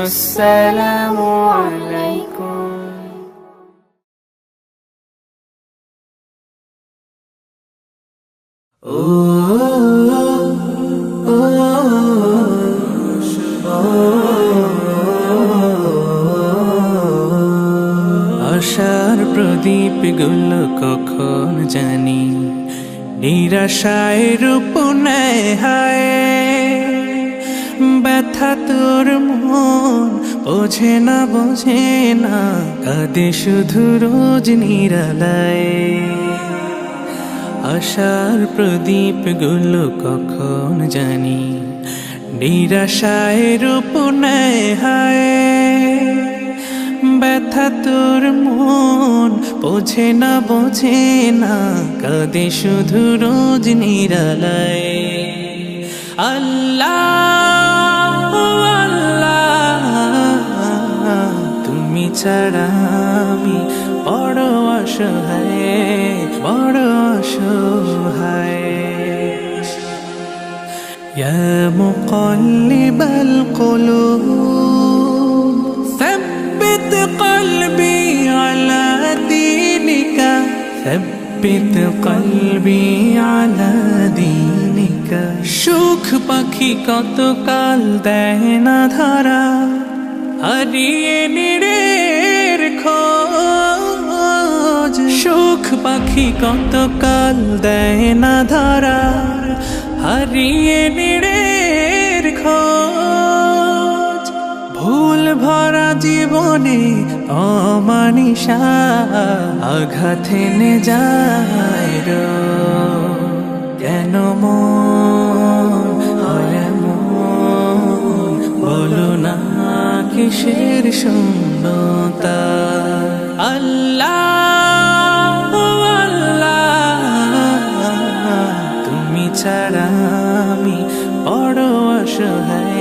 আসসালামু আলাইকুম। আশার প্রদীপ গুলো কখন জানি নিরাশায় রূপ নেয় হায়। ব্যথা তোর মন বোঝে না কাঁদে শুধু রোজ নিরালায়। আশার প্রদীপ গুলো কখন জানি নিরাশায় রূপ নেয় হায়। ব্যথা তোর মন বোঝে না কাঁদে শুধু রোজ নিরালায়। আল্লাহ আল্লাহ তুমি ছাড়া আমি বড় অসহায়। ইয়া মুকাল্লিবাল কুলুব ثبت قلبي على دينك ثبت قلبي على دينك। সুখ পাখি কত কাল দেয় না ধরা হারিয়ে নিরের খোঁজ। সুখ পাখি কত কাল দেয় না ধরা হারিয়ে নিরের খোঁজ। ভুল ভরা জীবনে অমানিসা আঘাত এনে যায় রোজ। কেন মন হয় এমন বলো না কিসের শূন্যতা। আল্লাহ আল্লাহ তুমি ছাড়া আমি বড় অসহায়।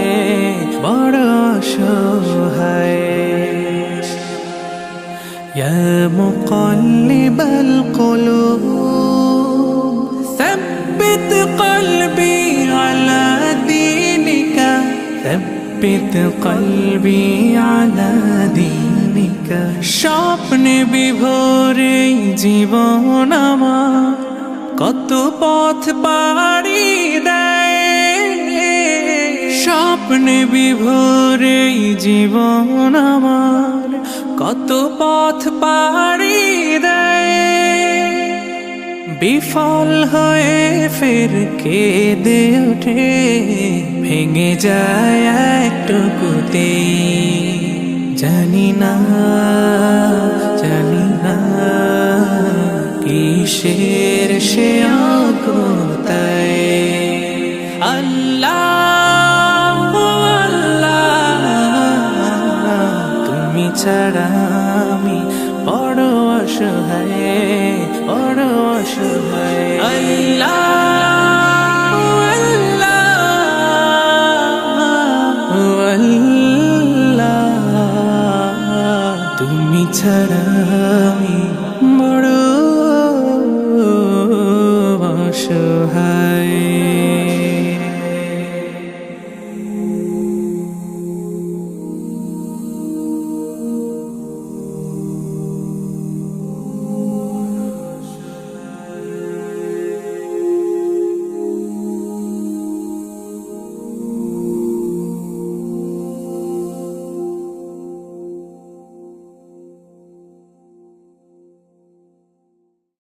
ইয়া মুকাল্লিবাল কুলুব ثبت قلبي على دينك ثبت قلبي على دينك। স্বপ্নে বিভোরে জীবন আমার কত পথ পাড়ি দেয়। স্বপ্নে বিভোরে জীবন আমার কত পথ পাড়ি দেয়। বিফল হয়ে ফের কেঁদে ওঠে ভেঙে যায় একটুকুতে। জানি না কিসের সে অগতায়। আল্লাহ আল্লাহ তুমি ছাড়া আমি বড় অসহায়। আল্লাহ আল্লাহ তুমি ছাড়া